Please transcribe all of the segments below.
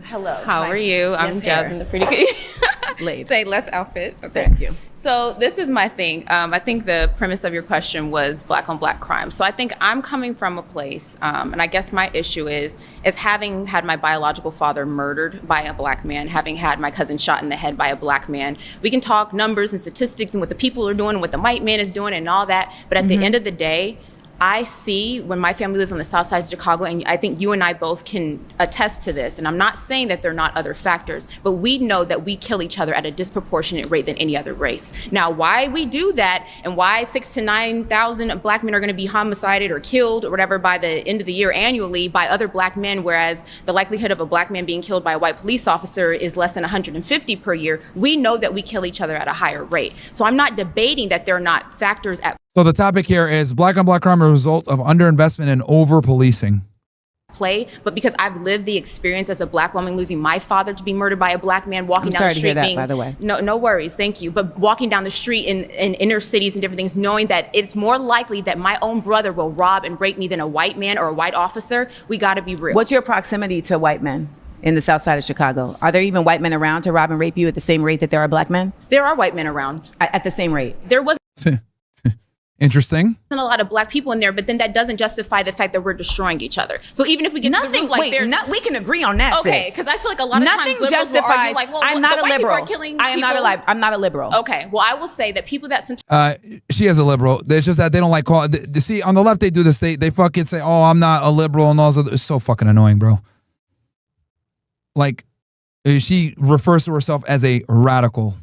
Hello. How are you? I'm Jasmine, the pretty lady. Say less outfit. Okay. Thank you. So this is my thing. I think the premise of your question was black on black crime. So I think I'm coming from a place, and I guess my issue is having had my biological father murdered by a black man, having had my cousin shot in the head by a black man. We can talk numbers and statistics and what the people are doing, and what the white man is doing and all that. But at the end of the day, I see when my family lives on the south side of Chicago, and I think you and I both can attest to this, and I'm not saying that there are not other factors, but we know that we kill each other at a disproportionate rate than any other race. Now, why we do that and why 6,000 to 9,000 black men are gonna be homicided or killed or whatever by the end of the year annually by other black men, whereas the likelihood of a black man being killed by a white police officer is less than 150 per year, we know that we kill each other at a higher rate. So I'm not debating that there are not factors at So the topic here is black on black crime, a result of underinvestment and over-policing. Play, but because I've lived the experience as a black woman losing my father to be murdered by a black man, walking down the street, by the way. No worries, thank you. But walking down the street in inner cities and different things, knowing that it's more likely that my own brother will rob and rape me than a white man or a white officer, we got to be real. What's your proximity to white men in the south side of Chicago? Are there even white men around to rob and rape you at the same rate that there are black men? There are white men around. At the same rate? There was Interesting. a lot of black people in there, but then that doesn't justify the fact that we're destroying each other. So even if we get to the root, like we can agree on that. Okay, because I feel like a lot of nothing times liberals will justifies. argue like, well, I'm not a liberal. I'm not a liberal. Okay, well, I will say that people that sometimes She is a liberal. It's just that they don't like call. See, on the left they do this. They fucking say, "Oh, I'm not a liberal," and all this other. It's so fucking annoying, bro. Like, she refers to herself as a radical.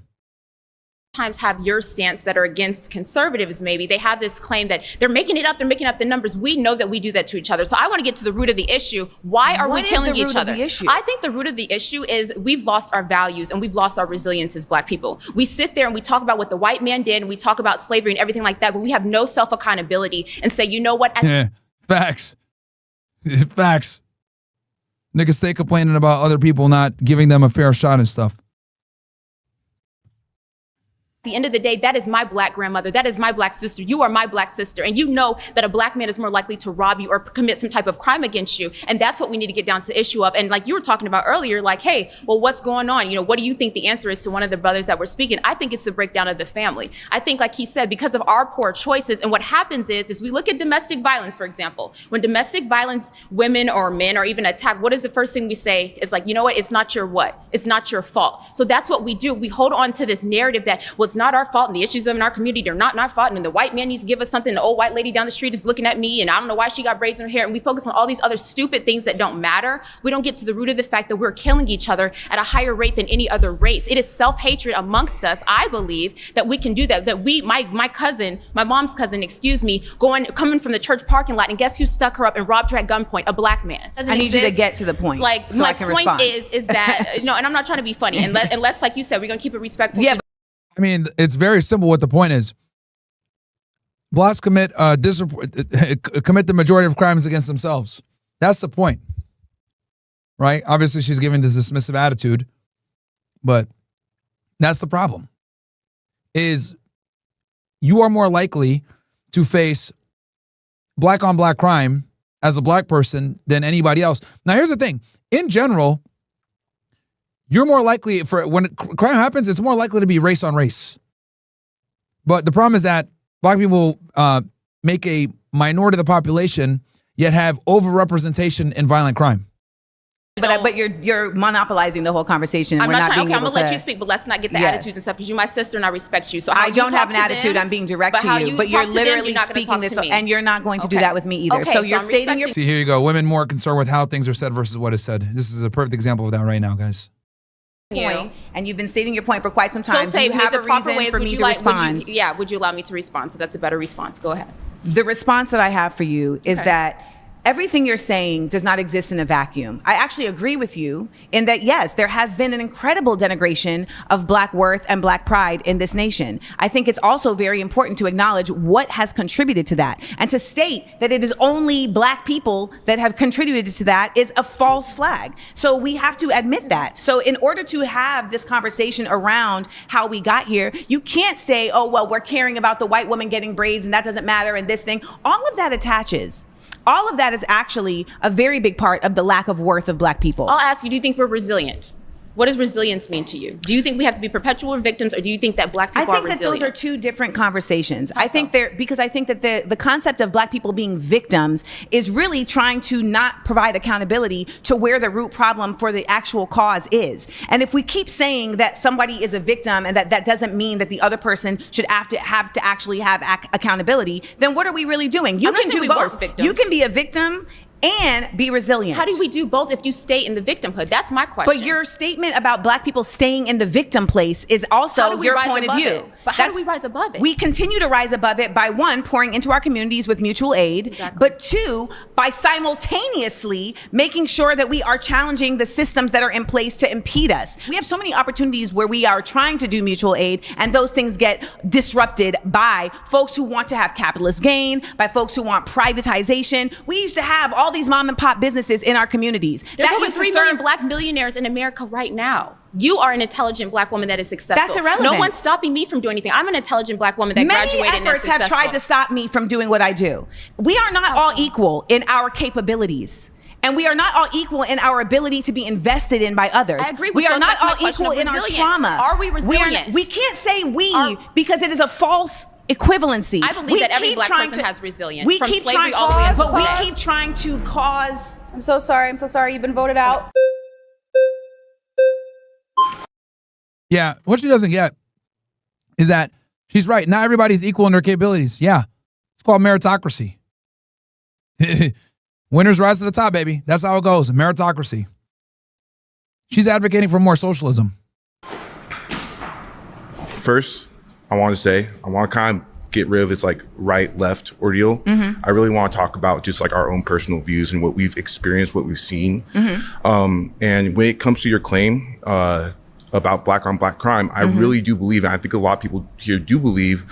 have your stance that are against conservatives. Maybe they have this claim that they're making it up, they're making up the numbers. We know that we do that to each other. So I want to get to the root of the issue. Why are we killing each other? I think the root of the issue is we've lost our values and we've lost our resilience as black people. We sit there and we talk about what the white man did and we talk about slavery and everything like that, but we have no self-accountability and say, you know what? Yeah, facts. Facts. Niggas stay complaining about other people not giving them a fair shot and stuff. At the end of the day, that is my black grandmother. That is my black sister. You are my black sister. And you know that a black man is more likely to rob you or commit some type of crime against you. And that's what we need to get down to the issue of. And like you were talking about earlier, like, hey, well, what's going on? You know, what do you think the answer is to one of the brothers that were speaking? I think it's the breakdown of the family. I think, like he said, because of our poor choices, and what happens is we look at domestic violence, for example. When domestic violence, women or men are even attacked, what is the first thing we say? It's like, you know what? It's not your what? It's not your fault. So that's what we do. We hold on to this narrative that, well, it's not our fault and the issues in our community, they're not our fault, and the white man needs to give us something. The old white lady down the street is looking at me and I don't know why she got braids in her hair, and we focus on all these other stupid things that don't matter. We don't get to the root of the fact that we're killing each other at a higher rate than any other race. It is self-hatred amongst us, I believe, that we can do that. That we, my mom's cousin, coming from the church parking lot, and guess who stuck her up and robbed her at gunpoint? A black man. I need you to get to the point. Like, so my I can point respond. is that, no, and I'm not trying to be funny, unless like you said, we're gonna keep it respectful. Yeah. I mean, it's very simple what the point is. Blacks commit the majority of crimes against themselves. That's the point. Right? Obviously, she's giving this dismissive attitude, but that's the problem. Is you are more likely to face black on black crime as a black person than anybody else. Now, here's the thing. In general, you're more likely when crime happens, it's more likely to be race on race. But the problem is that black people make a minority of the population, yet have overrepresentation in violent crime. But you're monopolizing the whole conversation. I'm we're not not trying. being Okay, I'm able gonna to, let you speak, but let's not get the Yes. attitudes and stuff, because you're my sister and I respect you. So I don't have an attitude. I'm being direct to you, but you're literally speaking this, and you're not going to do that with me either. Okay, so you're I'm stating your. See, here you go. Women more concerned with how things are said versus what is said. This is a perfect example of that right now, guys. Point, and you've been stating your point for quite some time. So do you have a reason for me to respond? Would you allow me to respond? So that's a better response. Go ahead. The response that I have for you is that everything you're saying does not exist in a vacuum. I actually agree with you in that, yes, there has been an incredible denigration of black worth and black pride in this nation. I think it's also very important to acknowledge what has contributed to that. And to state that it is only black people that have contributed to that is a false flag. So we have to admit that. So in order to have this conversation around how we got here, you can't say, oh, well, we're caring about the white woman getting braids and that doesn't matter and this thing. All of that attaches. All of that is actually a very big part of the lack of worth of Black people. I'll ask you, do you think we're resilient? What does resilience mean to you? Do you think we have to be perpetual victims, or do you think that Black people are resilient? I think that those are two different conversations. I think that the concept of Black people being victims is really trying to not provide accountability to where the root problem for the actual cause is. And if we keep saying that somebody is a victim and that doesn't mean that the other person should have to actually have accountability, then what are we really doing? You can do both. You can be a victim and be resilient. How do we do both if you stay in the victimhood? That's my question. But your statement about Black people staying in the victim place is also your point of view. But how do we rise above it? We continue to rise above it by, one, pouring into our communities with mutual aid, but two, by simultaneously making sure that we are challenging the systems that are in place to impede us. We have so many opportunities where we are trying to do mutual aid, and those things get disrupted by folks who want to have capitalist gain, by folks who want privatization. We used to have all these mom and pop businesses in our communities. There's over 3 million Black millionaires in America right now. You are an intelligent Black woman that is successful. That's irrelevant. No one's stopping me from doing anything. I'm an intelligent Black woman that graduated and is successful. Many efforts have tried to stop me from doing what I do. We are not all equal in our capabilities. And we are not all equal in our ability to be invested in by others. I agree with we you. are not all equal in our trauma. Are we resilient? We can't say because it is a false equivalency. I believe that every Black person has resilience. We from keep slavery trying, all the way but we pause. keep trying to cause. I'm so sorry. You've been voted out. Yeah, what she doesn't get is that she's right. Not everybody's equal in their capabilities. Yeah, it's called meritocracy. Winners rise to the top, baby. That's how it goes. Meritocracy. She's advocating for more socialism. First, I want to kind of get rid of this like right left ordeal. I really want to talk about just like our own personal views and what we've experienced, what we've seen. And when it comes to your claim about Black on Black crime, I really do believe, and I think a lot of people here do believe,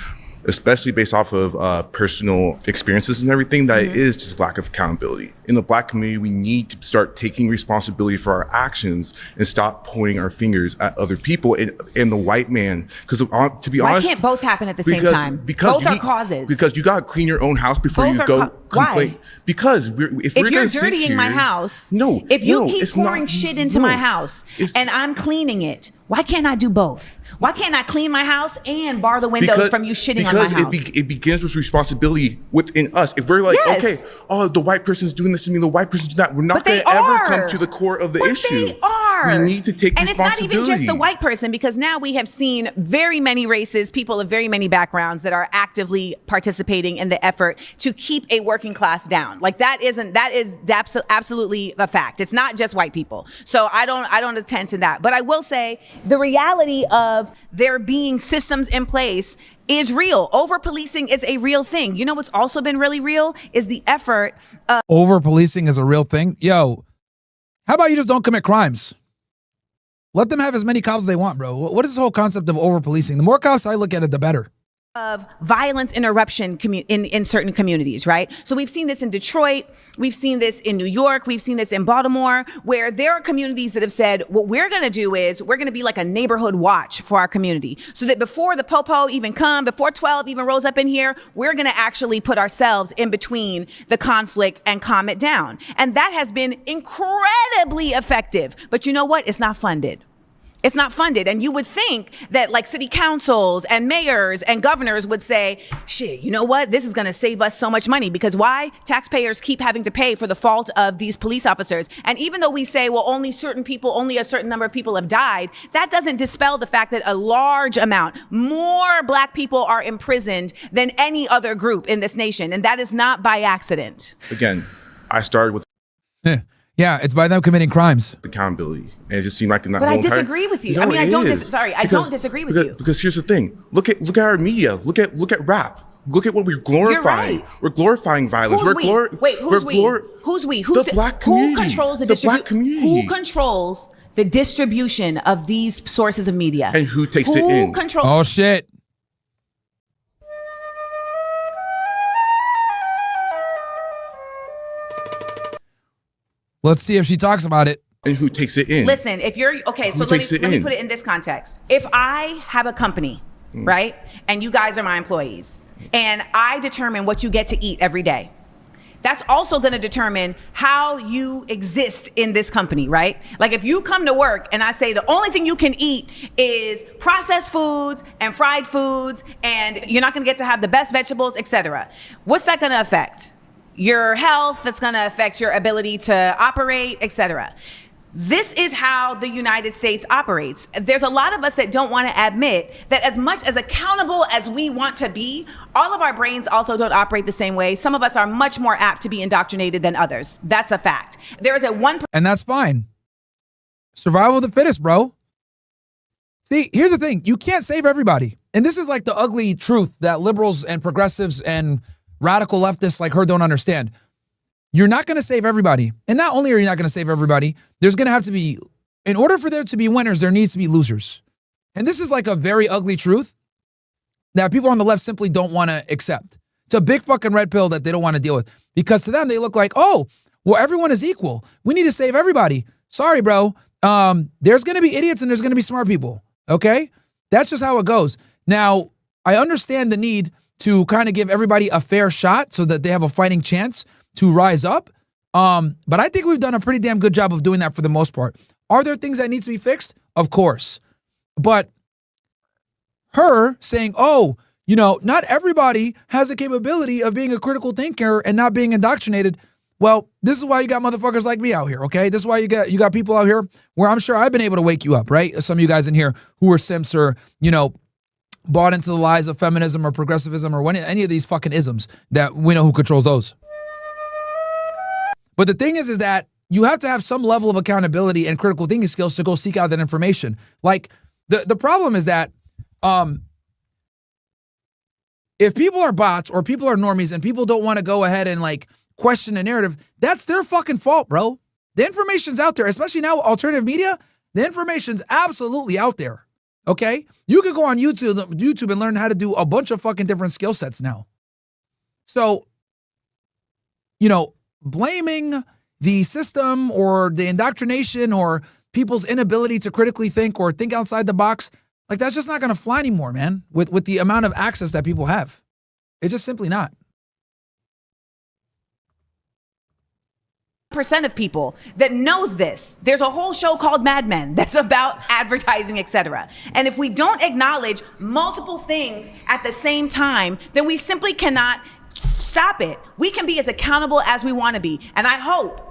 especially based off of personal experiences and everything, that it is just lack of accountability. In the Black community, we need to start taking responsibility for our actions and stop pointing our fingers at other people and the white man. Because to be honest, why can't both happen at the same time? Because both are causes. Because you got to clean your own house before Both you are go complain. Why? Because if you're dirtying my house, if you keep pouring shit into my house and I'm cleaning it, why can't I do both? Why can't I clean my house and bar the windows from you shitting on my house? Because it begins with responsibility within us. If we're like, okay, oh, the white person's doing this to me, the white person's not, we're not going to ever come to the core of the issue. They are. We need to take responsibility. And it's not even just the white person, because now we have seen very many races, people of very many backgrounds that are actively participating in the effort to keep a working class down. Like that is absolutely a fact. It's not just white people. So I don't attend to that. But I will say the reality of there being systems in place is real. Over-policing is a real thing. You know what's also been really real is the effort of... Over-policing is a real thing? Yo, how about you just don't commit crimes? Let them have as many cops as they want, bro. What is this whole concept of over-policing? The more cops I look at it, the better. Of violence interruption in certain communities, right? So we've seen this in Detroit, we've seen this in New York, we've seen this in Baltimore, where there are communities that have said, what we're gonna do is we're gonna be like a neighborhood watch for our community. So that before the popo even come, before 12 even rolls up in here, we're gonna actually put ourselves in between the conflict and calm it down. And that has been incredibly effective. But you know what? It's not funded. It's not funded. And you would think that like city councils and mayors and governors would say, shit, you know what? This is going to save us so much money. Because why? Taxpayers keep having to pay for the fault of these police officers. And even though we say, well, only a certain number of people have died, that doesn't dispel the fact that a large amount, more Black people are imprisoned than any other group in this nation. And that is not by accident. Again, I started with... Yeah, it's by them committing crimes. Accountability. And it just seemed like But I disagree with you. No, I mean, I don't disagree with you. Because here's the thing. Look at our media. Look at rap. Look at what we're glorifying. Right. We're glorifying violence. Who's we? Who's we? Who's the Black community. Who controls the Black community? Who controls the distribution of these sources of media? And who takes it in? Who controls? Oh shit. Let's see if she talks about it. And who takes it in? Listen, if you're okay, so let me put it in this context. If I have a company, right, and you guys are my employees, and I determine what you get to eat every day, that's also going to determine how you exist in this company, right? Like if you come to work and I say the only thing you can eat is processed foods and fried foods and you're not going to get to have the best vegetables, etc. What's that going to affect? Your health, that's going to affect your ability to operate, etc. This is how the United States operates. There's a lot of us that don't want to admit that as much as accountable as we want to be, all of our brains also don't operate the same way. Some of us are much more apt to be indoctrinated than others. That's a fact. There is a 1%. And that's fine. Survival of the fittest, bro. See, here's the thing. You can't save everybody. And this is like the ugly truth that liberals and progressives and radical leftists like her don't understand. You're not going to save everybody. And not only are you not going to save everybody, there's going to have to be, in order for there to be winners, there needs to be losers. And this is like a very ugly truth that people on the left simply don't want to accept. It's a big fucking red pill that they don't want to deal with because to them, they look like, oh, well, everyone is equal. We need to save everybody. Sorry, bro. There's going to be idiots and there's going to be smart people. Okay? That's just how it goes. Now, I understand the need to kind of give everybody a fair shot so that they have a fighting chance to rise up. But I think we've done a pretty damn good job of doing that for the most part. Are there things that need to be fixed? Of course. But her saying, oh, you know, not everybody has the capability of being a critical thinker and not being indoctrinated. Well, this is why you got motherfuckers like me out here, okay? This is why you got people out here where I'm sure I've been able to wake you up, right? Some of you guys in here who are simps or, you know, bought into the lies of feminism or progressivism or any of these fucking isms that we know who controls those. But the thing is that you have to have some level of accountability and critical thinking skills to go seek out that information. Like the problem is that if people are bots or people are normies and people don't want to go ahead and like question the narrative, that's their fucking fault, bro. The information's out there, especially now alternative media. The information's absolutely out there. Okay? You could go on YouTube and learn how to do a bunch of fucking different skill sets now. So, you know, blaming the system or the indoctrination or people's inability to critically think or think outside the box, like that's just not going to fly anymore, man, with the amount of access that people have. It's just simply not. Percent of people that knows this. There's a whole show called Mad Men that's about advertising, etc. And if we don't acknowledge multiple things at the same time, then we simply cannot stop it. We can be as accountable as we want to be. And I hope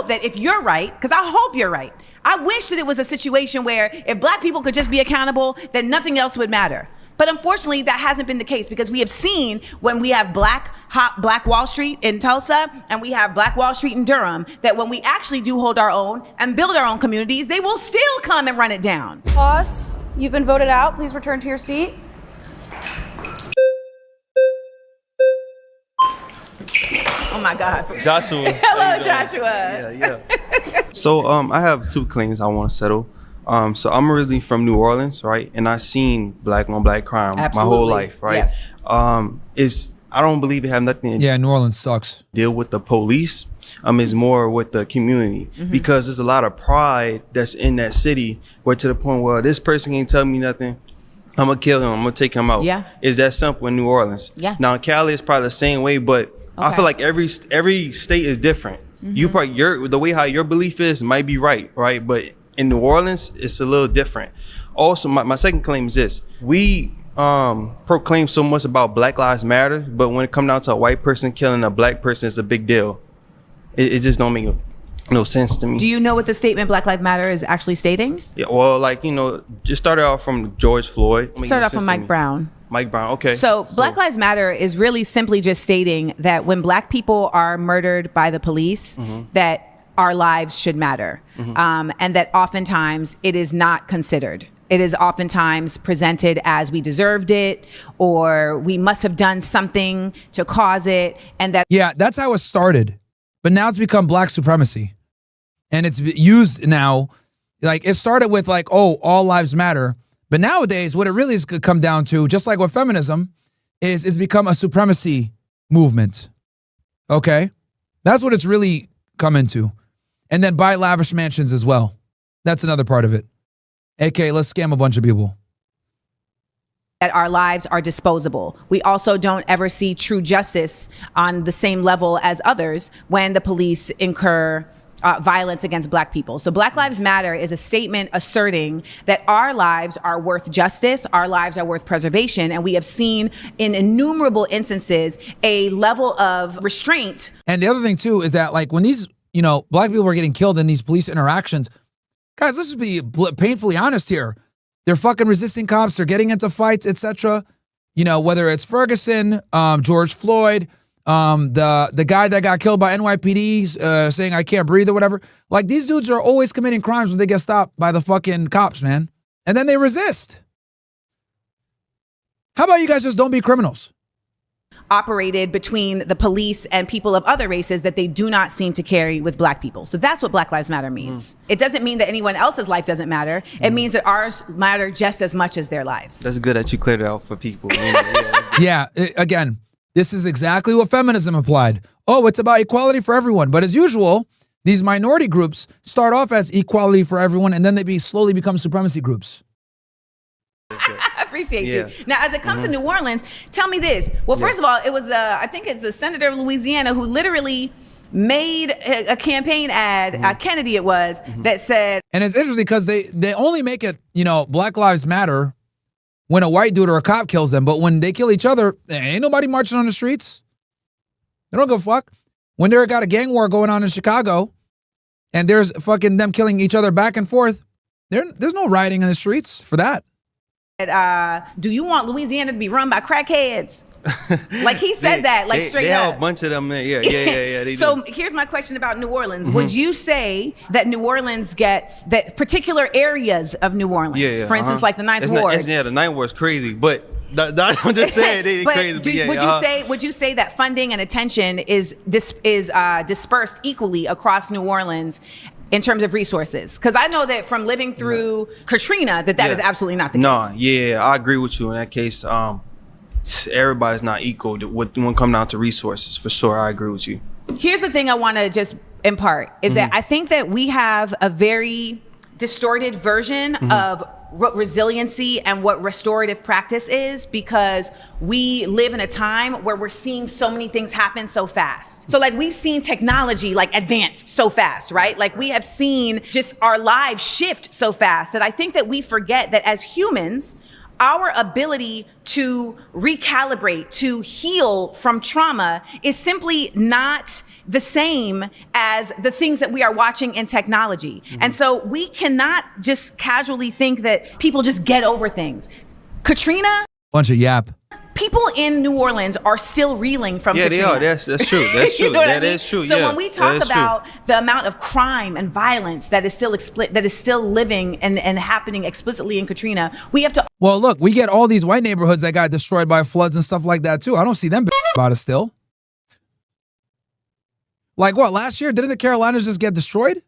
that if you're right, because I hope you're right, I wish that it was a situation where if black people could just be accountable, then nothing else would matter. But unfortunately, that hasn't been the case because we have seen when we have Black Wall Street in Tulsa and we have Black Wall Street in Durham, that when we actually do hold our own and build our own communities, they will still come and run it down. Pause. You've been voted out. Please return to your seat. Oh my God. Joshua. Hello, Joshua. Yeah. So I have two claims I want to settle. So I'm originally from New Orleans, right? And I've seen black on black crime my whole life, right? Yes. I don't believe it have nothing to New Orleans sucks. deal with the police. It's more with the community because there's a lot of pride that's in that city where to the point where this person can't tell me nothing. I'm gonna kill him. I'm gonna take him out. Yeah. It's that simple in New Orleans. Yeah. Now in Cali it's probably the same way, but I feel like every state is different. You probably the way how your belief is might be right? But in New Orleans, it's a little different. Also, my second claim is this. We proclaim so much about Black Lives Matter, but when it comes down to a white person killing a black person, it's a big deal. It just don't make no sense to me. Do you know what the statement Black Lives Matter is actually stating? Yeah, well, just started off from George Floyd. Started off from Mike Brown. Mike Brown, okay. So Black Lives Matter is really simply just stating that when black people are murdered by the police, that our lives should matter. And that oftentimes it is not considered. It is oftentimes presented as we deserved it or we must have done something to cause it. And that. Yeah, that's how it started. But now it's become black supremacy. And it's used now, like it started with like, oh, all lives matter. But nowadays, what it really is could come down to, just like with feminism, is it's become a supremacy movement. Okay? That's what it's really come into. And then buy lavish mansions as well. That's another part of it. AK, let's scam a bunch of people. that our lives are disposable. We also don't ever see true justice on the same level as others when the police incur violence against Black people. So Black Lives Matter is a statement asserting that our lives are worth justice, our lives are worth preservation, and we have seen in innumerable instances a level of restraint. And the other thing too is that like when these, Black people are getting killed in these police interactions, guys, let's just be painfully honest here. They're fucking resisting cops, they're getting into fights, etc. Whether it's Ferguson, George Floyd, the guy that got killed by NYPD saying I can't breathe or whatever. Like these dudes are always committing crimes when they get stopped by the fucking cops, man. And then they resist. How about you guys just don't be criminals? Operated between the police and people of other races that they do not seem to carry with Black people. So that's what Black Lives Matter means. It doesn't mean that anyone else's life doesn't matter. It means that ours matter just as much as their lives. That's good that you cleared it out for people. Again, this is exactly what feminism applied. Oh, it's about equality for everyone. But as usual, these minority groups start off as equality for everyone, and then they slowly become supremacy groups. I appreciate you. Now, as it comes to New Orleans, tell me this. Well, first of all, it was, I think it's the senator of Louisiana who literally made a campaign ad, Kennedy it was, that said. And it's interesting because they only make it, Black Lives Matter when a white dude or a cop kills them. But when they kill each other, ain't nobody marching on the streets. They don't give a fuck. When they got a gang war going on in Chicago and there's fucking them killing each other back and forth, there's no rioting in the streets for that. Do you want Louisiana to be run by crackheads? Like he said that, like straight up. They have a bunch of them there. Yeah. They so here's my question about New Orleans. Would you say that New Orleans gets, that particular areas of New Orleans, for instance, like the Ninth Ward? The Ninth Ward is crazy, but I'm just saying they crazy. Would you say that funding and attention is dispersed equally across New Orleans in terms of resources? Because I know that from living through Katrina, that is absolutely not the case. I agree with you in that case. Everybody's not equal when it comes down to resources. For sure, I agree with you. Here's the thing I want to just impart is that I think that we have a very distorted version of what resiliency and what restorative practice is, because we live in a time where we're seeing so many things happen so fast. So like we've seen technology like advance so fast, right? Like we have seen just our lives shift so fast that I think that we forget that as humans, our ability to recalibrate, to heal from trauma is simply not the same as the things that we are watching in technology. And so we cannot just casually think that people just get over things. Katrina? Bunch of yap. People in New Orleans are still reeling from Katrina. Yeah, they are. That's true. That's true. That is true. So when we talk about the amount of crime and violence that is still living and happening explicitly in Katrina, we have to. Well, look, we get all these white neighborhoods that got destroyed by floods and stuff like that too. I don't see them about it still. Like what? Last year, didn't the Carolinas just get destroyed?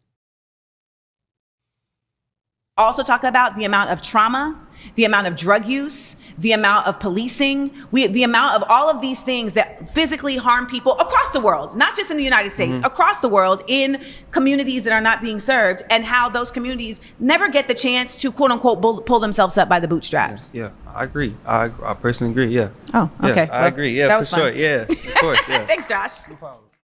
Also talk about the amount of trauma, the amount of drug use, the amount of policing, the amount of all of these things that physically harm people across the world, not just in the United States, across the world in communities that are not being served, and how those communities never get the chance to quote unquote pull themselves up by the bootstraps. Yeah, I agree. I personally agree. Yeah. Oh, okay. Yeah, I agree. Yeah, for sure. Yeah, of course. Yeah. Thanks, Josh. No problem.